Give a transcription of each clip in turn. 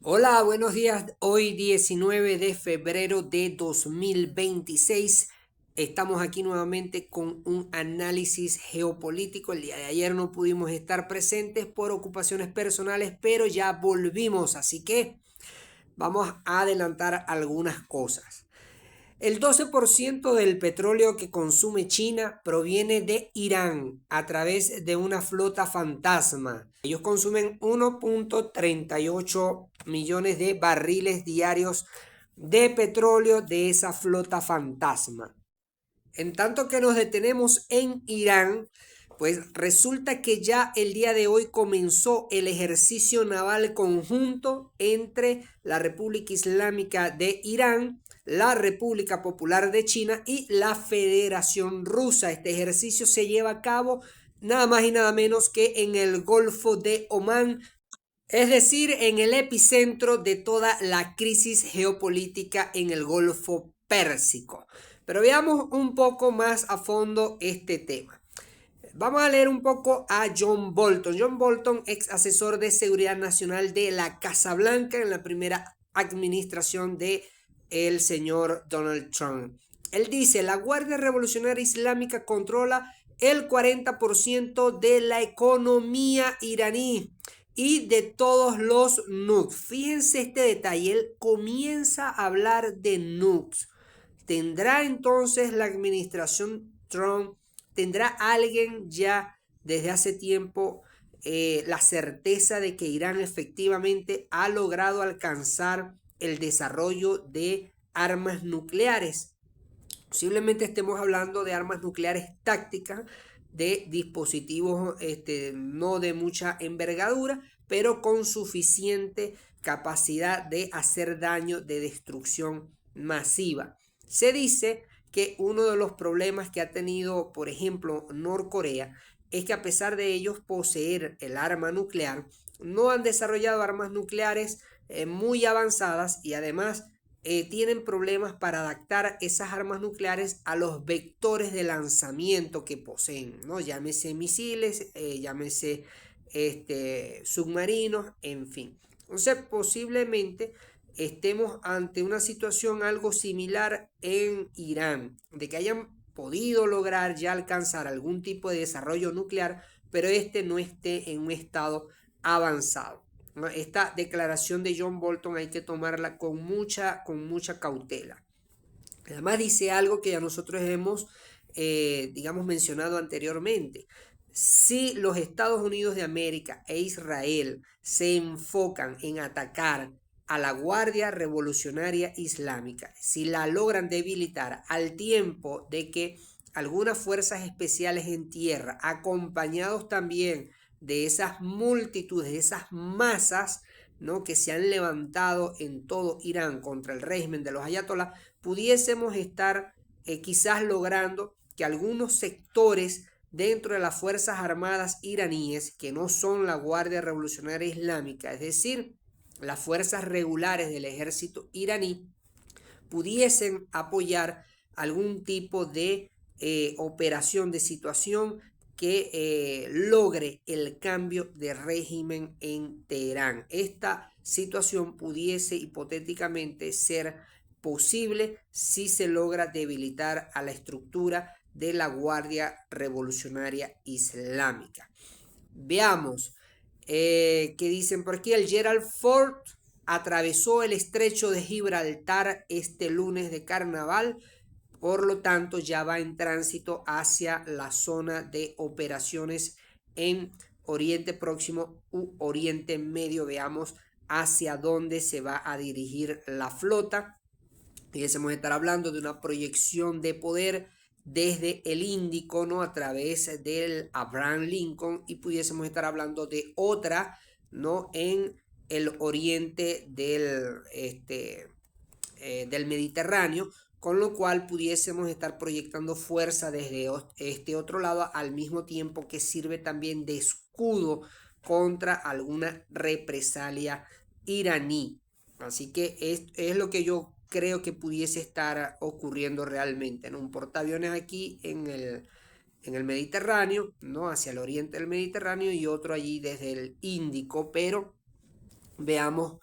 Hola, buenos días. Hoy 19 de febrero de 2026. Estamos aquí nuevamente con un análisis geopolítico. El día de ayer no pudimos estar presentes por ocupaciones personales, pero ya volvimos. Así que vamos a adelantar algunas cosas. El 12% del petróleo que consume China proviene de Irán a través de una flota fantasma. Ellos consumen 1.38 millones de barriles diarios de petróleo de esa flota fantasma. En tanto que nos detenemos en Irán, pues resulta que ya el día de hoy comenzó el ejercicio naval conjunto entre la República Islámica de Irán, la República Popular de China y la Federación Rusa. Este ejercicio se lleva a cabo nada más y nada menos que en el Golfo de Omán, es decir, en el epicentro de toda la crisis geopolítica en el Golfo Pérsico. Pero veamos un poco más a fondo este tema. Vamos a leer un poco a John Bolton. John Bolton, ex asesor de seguridad nacional de la Casa Blanca en la primera administración de el señor Donald Trump. Él dice, la Guardia Revolucionaria Islámica controla el 40% de la economía iraní y de todos los nukes. Fíjense este detalle, él comienza a hablar de nukes. ¿Tendrá entonces la administración Trump, tendrá alguien ya desde hace tiempo la certeza de que Irán efectivamente ha logrado alcanzar el desarrollo de armas nucleares? Posiblemente estemos hablando de armas nucleares tácticas, de dispositivos no de mucha envergadura, pero con suficiente capacidad de hacer daño, de destrucción masiva. Se dice que uno de los problemas que ha tenido, por ejemplo, Norcorea, es que a pesar de ellos poseer el arma nuclear, no han desarrollado armas nucleares muy avanzadas y además tienen problemas para adaptar esas armas nucleares a los vectores de lanzamiento que poseen, ¿no? Llámese misiles, llámese submarinos, en fin. Entonces, posiblemente estemos ante una situación algo similar en Irán, de que hayan podido lograr ya alcanzar algún tipo de desarrollo nuclear, pero este no esté en un estado avanzado. Esta declaración de John Bolton hay que tomarla con mucha cautela. Además dice algo que ya nosotros hemos, digamos, mencionado anteriormente. Si los Estados Unidos de América e Israel se enfocan en atacar a la Guardia Revolucionaria Islámica, si la logran debilitar al tiempo de que algunas fuerzas especiales en tierra, acompañados también de esas multitudes, de esas masas, ¿no?, que se han levantado en todo Irán contra el régimen de los ayatolás, pudiésemos estar quizás logrando que algunos sectores dentro de las Fuerzas Armadas iraníes, que no son la Guardia Revolucionaria Islámica, es decir, las fuerzas regulares del ejército iraní, pudiesen apoyar algún tipo de operación, de situación que logre el cambio de régimen en Teherán. Esta situación pudiese hipotéticamente ser posible si se logra debilitar a la estructura de la Guardia Revolucionaria Islámica. Veamos qué dicen por aquí. El Gerald Ford atravesó el estrecho de Gibraltar este lunes de carnaval, por lo tanto ya va en tránsito hacia la zona de operaciones en Oriente Próximo u Oriente Medio. Veamos hacia dónde se va a dirigir la flota. Pudiésemos estar hablando de una proyección de poder desde el Índico, ¿no?, a través del Abraham Lincoln, y pudiésemos estar hablando de otra, ¿no?, en el oriente del Mediterráneo, con lo cual pudiésemos estar proyectando fuerza desde este otro lado, al mismo tiempo que sirve también de escudo contra alguna represalia iraní. Así que es lo que yo creo que pudiese estar ocurriendo realmente, ¿no? Un portaaviones aquí en el Mediterráneo, ¿no?, hacia el oriente del Mediterráneo, y otro allí desde el Índico, pero veamos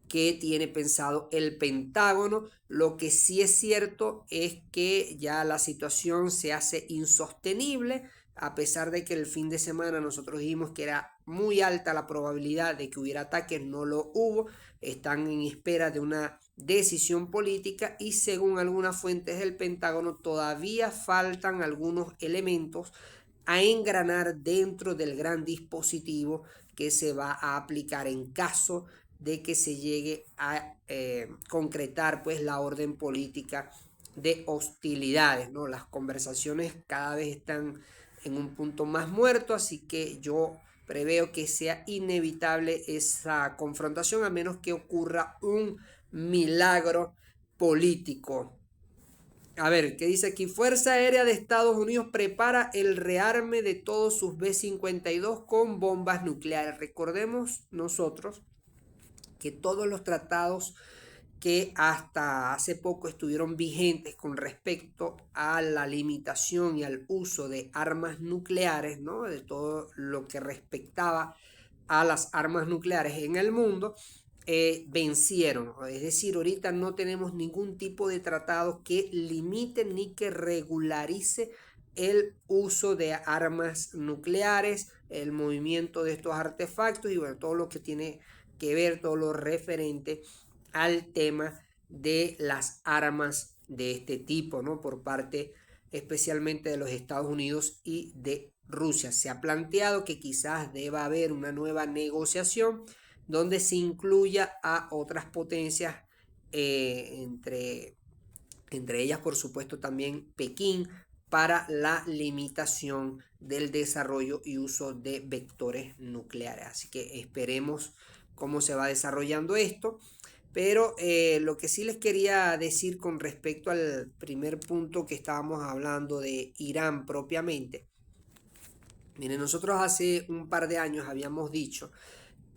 que tiene pensado el Pentágono. Lo que sí es cierto es que ya la situación se hace insostenible, a pesar de que el fin de semana nosotros dijimos que era muy alta la probabilidad de que hubiera ataques, no lo hubo. Están en espera de una decisión política y según algunas fuentes del Pentágono todavía faltan algunos elementos a engranar dentro del gran dispositivo que se va a aplicar en caso de que se llegue a concretar pues la orden política de hostilidades, ¿no? Las conversaciones cada vez están en un punto más muerto, así que yo preveo que sea inevitable esa confrontación a menos que ocurra un milagro político. A ver, ¿qué dice aquí? Fuerza Aérea de Estados Unidos prepara el rearme de todos sus B-52 con bombas nucleares. Recordemos nosotros que todos los tratados que hasta hace poco estuvieron vigentes con respecto a la limitación y al uso de armas nucleares, ¿no? De todo lo que respectaba a las armas nucleares en el mundo, vencieron. Es decir, ahorita no tenemos ningún tipo de tratado que limite ni que regularice el uso de armas nucleares, el movimiento de estos artefactos y bueno, todo lo que tiene que ver, todo lo referente al tema de las armas de este tipo, ¿no? Por parte especialmente de los Estados Unidos y de Rusia. Se ha planteado que quizás deba haber una nueva negociación donde se incluya a otras potencias, entre ellas por supuesto también Pekín, para la limitación del desarrollo y uso de vectores nucleares. Así que esperemos cómo se va desarrollando esto. Pero lo que sí les quería decir con respecto al primer punto que estábamos hablando de Irán propiamente. Miren, nosotros hace un par de años habíamos dicho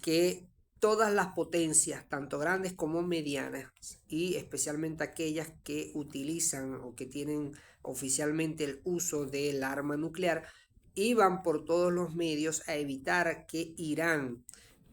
que todas las potencias, tanto grandes como medianas, y especialmente aquellas que utilizan o que tienen oficialmente el uso del arma nuclear, iban por todos los medios a evitar que Irán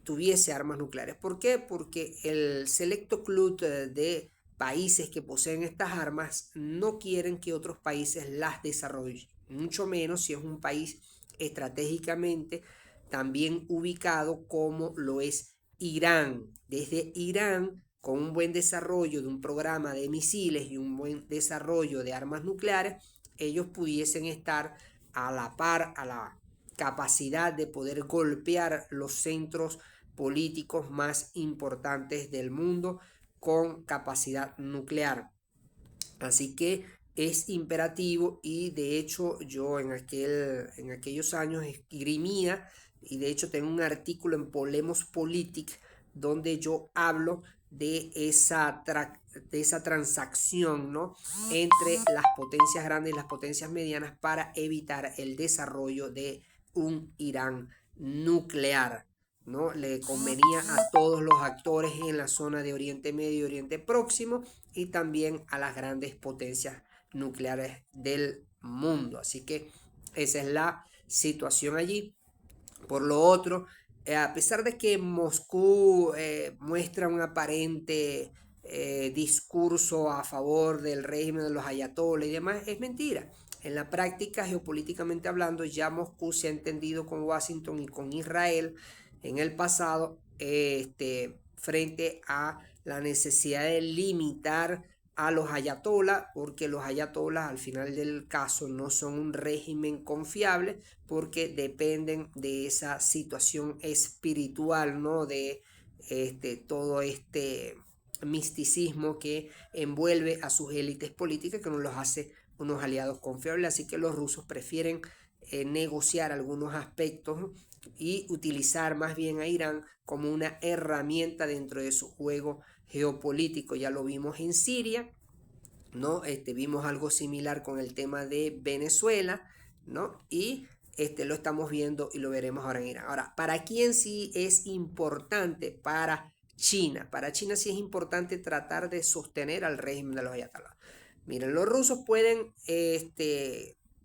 tuviese armas nucleares. ¿Por qué? Porque el selecto club de países que poseen estas armas no quieren que otros países las desarrollen, mucho menos si es un país estratégicamente también ubicado como lo es Irán. Desde Irán, con un buen desarrollo de un programa de misiles y un buen desarrollo de armas nucleares, ellos pudiesen estar a la par, a la capacidad de poder golpear los centros políticos más importantes del mundo con capacidad nuclear. Así que es imperativo y de hecho yo en aquellos años esgrimía y de hecho tengo un artículo en Polemos Politic donde yo hablo de esa transacción, ¿no? Entre las potencias grandes y las potencias medianas para evitar el desarrollo de un Irán nuclear, ¿no? Le convenía a todos los actores en la zona de Oriente Medio y Oriente Próximo y también a las grandes potencias nucleares del mundo. Así que esa es la situación allí. Por lo otro, a pesar de que Moscú muestra un aparente discurso a favor del régimen de los ayatolás y demás, es mentira. En la práctica, geopolíticamente hablando, ya Moscú se ha entendido con Washington y con Israel en el pasado, frente a la necesidad de limitar a los ayatolás, porque los ayatolás al final del caso no son un régimen confiable, porque dependen de esa situación espiritual, ¿no? De todo este misticismo que envuelve a sus élites políticas, que no los hace unos aliados confiables. Así que los rusos prefieren negociar algunos aspectos y utilizar más bien a Irán como una herramienta dentro de su juego geopolítico. Ya lo vimos en Siria, ¿no? Vimos algo similar con el tema de Venezuela, ¿no? Y lo estamos viendo y lo veremos ahora en Irán. Ahora, ¿para quién sí es importante? Para China. Para China sí es importante tratar de sostener al régimen de los ayatolás. Miren, los rusos pueden,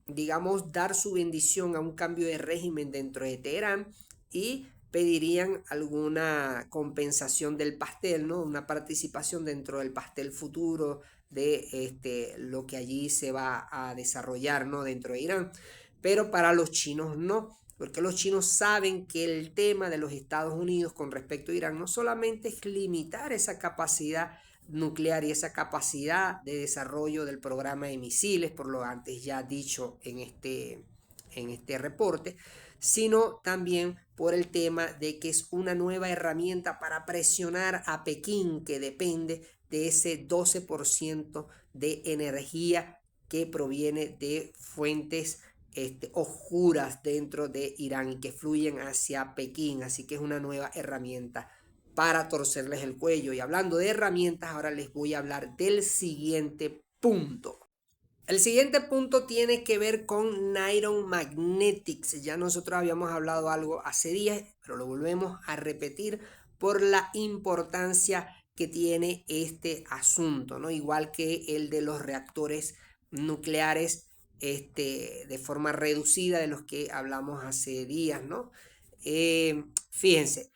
digamos, dar su bendición a un cambio de régimen dentro de Teherán y pedirían alguna compensación del pastel, ¿no? Una participación dentro del pastel futuro de lo que allí se va a desarrollar, ¿no? Dentro de Irán. Pero para los chinos no, porque los chinos saben que el tema de los Estados Unidos con respecto a Irán no solamente es limitar esa capacidad nuclear y esa capacidad de desarrollo del programa de misiles, por lo antes ya dicho en este reporte, sino también por el tema de que es una nueva herramienta para presionar a Pekín, que depende de ese 12% de energía que proviene de fuentes oscuras dentro de Irán y que fluyen hacia Pekín. Así que es una nueva herramienta para torcerles el cuello. Y hablando de herramientas, ahora les voy a hablar del siguiente punto. El siguiente punto tiene que ver con Nairon Magnetics. Ya nosotros habíamos hablado algo hace días, pero lo volvemos a repetir por la importancia que tiene este asunto, ¿no? Igual que el de los reactores nucleares de forma reducida de los que hablamos hace días, ¿no? Fíjense,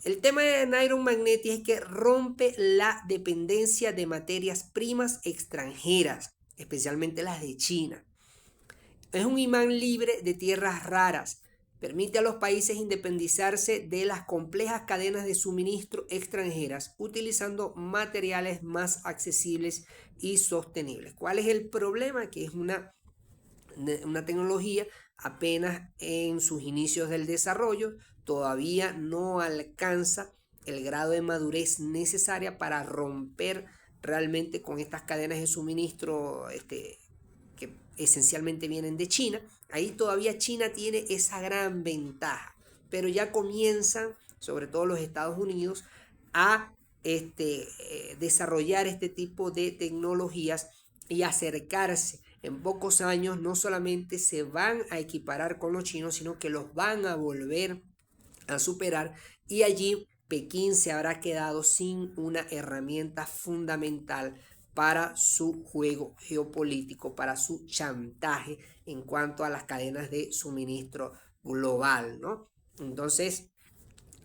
el tema de Nairon Magnetics es que rompe la dependencia de materias primas extranjeras, especialmente las de China. Es un imán libre de tierras raras. Permite a los países independizarse de las complejas cadenas de suministro extranjeras utilizando materiales más accesibles y sostenibles. ¿Cuál es el problema? Que es una tecnología apenas en sus inicios del desarrollo, todavía no alcanza el grado de madurez necesaria para romper realmente con estas cadenas de suministro que esencialmente vienen de China. Ahí todavía China tiene esa gran ventaja, pero ya comienzan, sobre todo los Estados Unidos, a desarrollar este tipo de tecnologías y acercarse. En pocos años no solamente se van a equiparar con los chinos, sino que los van a volver a superar, y allí Pekín se habrá quedado sin una herramienta fundamental para su juego geopolítico, para su chantaje en cuanto a las cadenas de suministro global, ¿no? Entonces,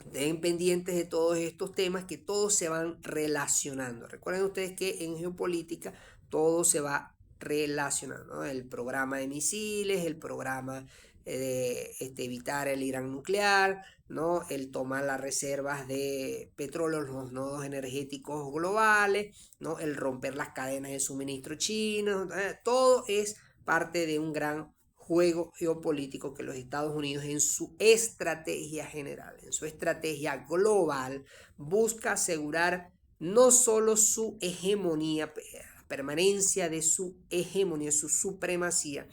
estén pendientes de todos estos temas, que todos se van relacionando. Recuerden ustedes que en geopolítica todo se va relacionando, ¿no? El programa de misiles, el programa de evitar el Irán nuclear, ¿no? El tomar las reservas de petróleo, los nodos energéticos globales, ¿no? El romper las cadenas de suministro chinos, todo es parte de un gran juego geopolítico que los Estados Unidos en su estrategia general, en su estrategia global, busca asegurar no solo su hegemonía, la permanencia de su hegemonía, su supremacía,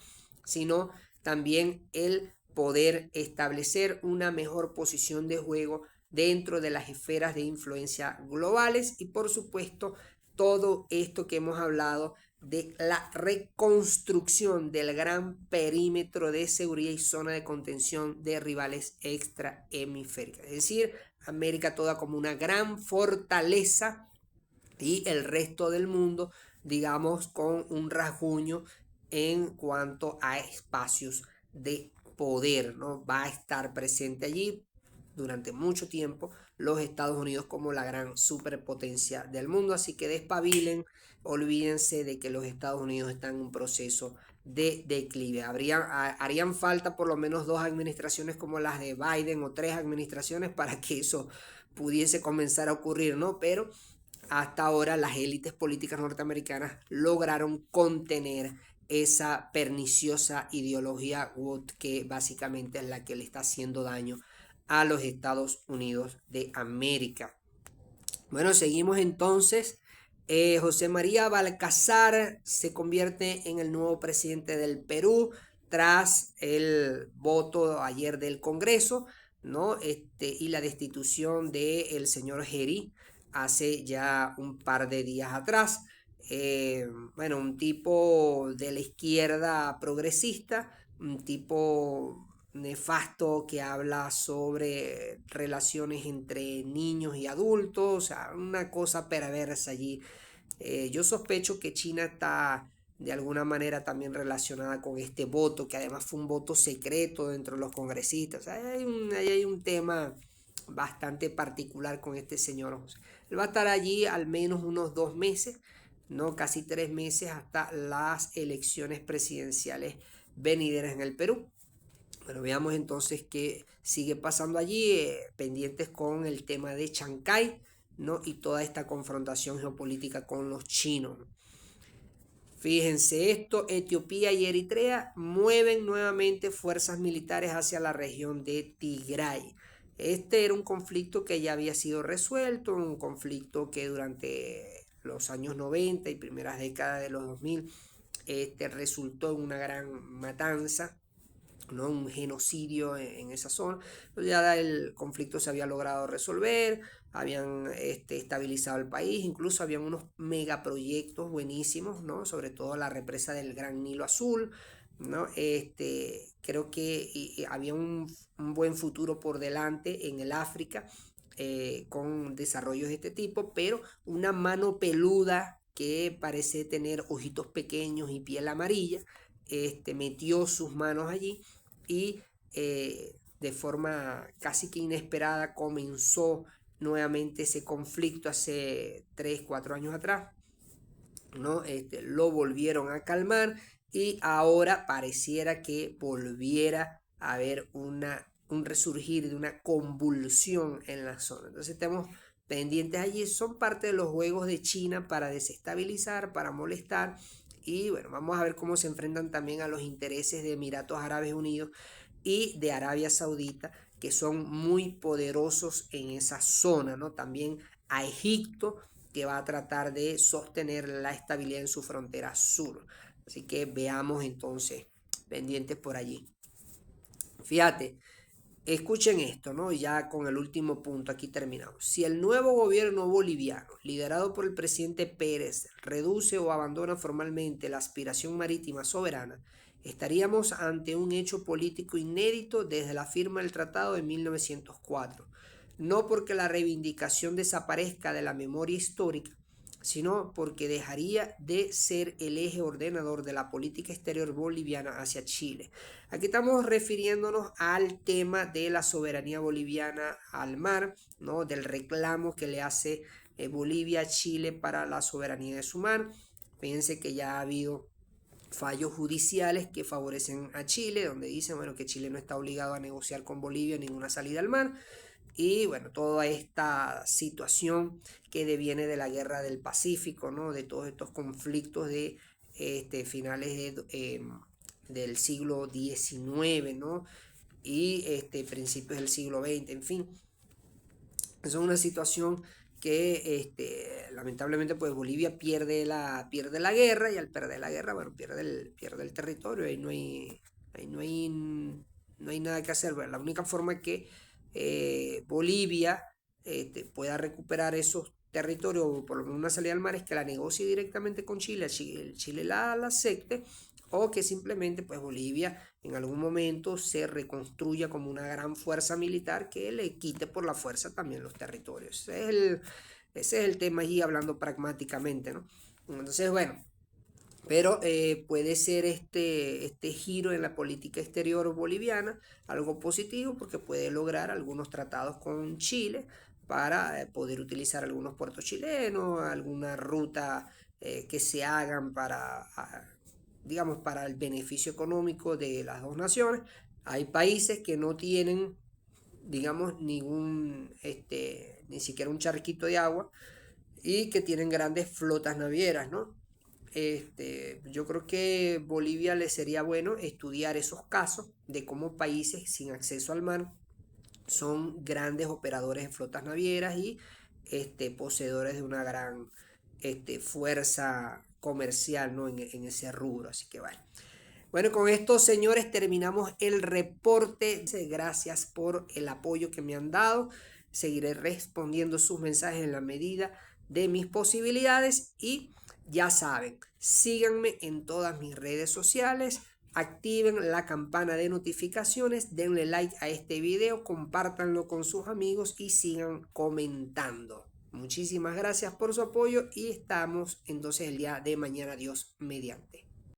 sino también el poder establecer una mejor posición de juego dentro de las esferas de influencia globales y por supuesto todo esto que hemos hablado de la reconstrucción del gran perímetro de seguridad y zona de contención de rivales extrahemisféricas. Es decir, América toda como una gran fortaleza y el resto del mundo, digamos, con un rasguño en cuanto a espacios de poder, ¿no? Va a estar presente allí durante mucho tiempo los Estados Unidos como la gran superpotencia del mundo, así que despabilen, olvídense de que los Estados Unidos están en un proceso de declive. Harían falta por lo menos 2 administraciones como las de Biden o 3 administraciones para que eso pudiese comenzar a ocurrir, ¿no? Pero hasta ahora las élites políticas norteamericanas lograron contener esa perniciosa ideología woke que básicamente es la que le está haciendo daño a los Estados Unidos de América. Bueno, seguimos entonces. José María Balcazar se convierte en el nuevo presidente del Perú tras el voto ayer del Congreso, ¿no? Y la destitución del señor Geri hace ya un par de días atrás. Bueno, un tipo de la izquierda progresista, un tipo nefasto que habla sobre relaciones entre niños y adultos, o sea, una cosa perversa allí. Yo sospecho que China está de alguna manera también relacionada con este voto, que además fue un voto secreto dentro de los congresistas. O sea, ahí hay un tema bastante particular con este señor. Él va a estar allí al menos unos 2 meses, ¿no? Casi 3 meses hasta las elecciones presidenciales venideras en el Perú. Bueno, veamos entonces qué sigue pasando allí, pendientes con el tema de Chancay, ¿no? Y toda esta confrontación geopolítica con los chinos. Fíjense esto, Etiopía y Eritrea mueven nuevamente fuerzas militares hacia la región de Tigray. Este era un conflicto que ya había sido resuelto, un conflicto que durante los años 90 y primeras décadas de los 2000 resultó en una gran matanza, ¿no? Un genocidio en esa zona. Ya el conflicto se había logrado resolver, habían estabilizado el país, incluso habían unos megaproyectos buenísimos, ¿no? Sobre todo la represa del Gran Nilo Azul, ¿no? Creo que había un buen futuro por delante en el África, con desarrollos de este tipo, pero una mano peluda que parece tener ojitos pequeños y piel amarilla, metió sus manos allí y de forma casi que inesperada comenzó nuevamente ese conflicto hace 3, 4 años atrás, ¿no? Lo volvieron a calmar y ahora pareciera que volviera a haber un resurgir de una convulsión en la zona. Entonces estamos pendientes allí, son parte de los juegos de China para desestabilizar, para molestar. Y bueno, vamos a ver cómo se enfrentan también a los intereses de Emiratos Árabes Unidos y de Arabia Saudita, que son muy poderosos en esa zona, ¿no? También a Egipto, que va a tratar de sostener la estabilidad en su frontera sur. Así que veamos entonces, pendientes por allí. Fíjate, escuchen esto, ¿no? Ya con el último punto, aquí terminamos. Si el nuevo gobierno boliviano, liderado por el presidente Pérez, reduce o abandona formalmente la aspiración marítima soberana, estaríamos ante un hecho político inédito desde la firma del tratado de 1904. No porque la reivindicación desaparezca de la memoria histórica, sino porque dejaría de ser el eje ordenador de la política exterior boliviana hacia Chile. Aquí estamos refiriéndonos al tema de la soberanía boliviana al mar, ¿no? Del reclamo que le hace Bolivia a Chile para la soberanía de su mar. Fíjense que ya ha habido fallos judiciales que favorecen a Chile, donde dicen, bueno, que Chile no está obligado a negociar con Bolivia ninguna salida al mar. Y bueno, toda esta situación que deviene de la guerra del Pacífico, ¿no? De todos estos conflictos de finales del siglo XIX, ¿no? Y principios del siglo XX, en fin. Eso es una situación que lamentablemente pues Bolivia pierde la guerra, y al perder la guerra, bueno, pierde el territorio, ahí no hay nada que hacer. Bueno, la única forma que Bolivia pueda recuperar esos territorios, o por lo menos una salida al mar, es que la negocie directamente con Chile, Chile la acepte, o que simplemente pues Bolivia en algún momento se reconstruya como una gran fuerza militar que le quite por la fuerza también los territorios. Ese es el tema allí, hablando pragmáticamente, ¿no? Entonces, bueno, pero puede ser este giro en la política exterior boliviana algo positivo, porque puede lograr algunos tratados con Chile para poder utilizar algunos puertos chilenos, alguna ruta que se hagan para, digamos, para el beneficio económico de las dos naciones. Hay países que no tienen, digamos, ni siquiera un charquito de agua, y que tienen grandes flotas navieras, ¿no? Yo creo que Bolivia le sería bueno estudiar esos casos de cómo países sin acceso al mar son grandes operadores de flotas navieras y poseedores de una gran fuerza comercial, ¿no? en ese rubro. Así que bueno, con esto, señores, terminamos el reporte. Gracias por el apoyo que me han dado. Seguiré respondiendo sus mensajes en la medida de mis posibilidades, y ya saben, síganme en todas mis redes sociales, activen la campana de notificaciones, denle like a este video, compártanlo con sus amigos y sigan comentando. Muchísimas gracias por su apoyo, y estamos entonces el día de mañana, Dios mediante.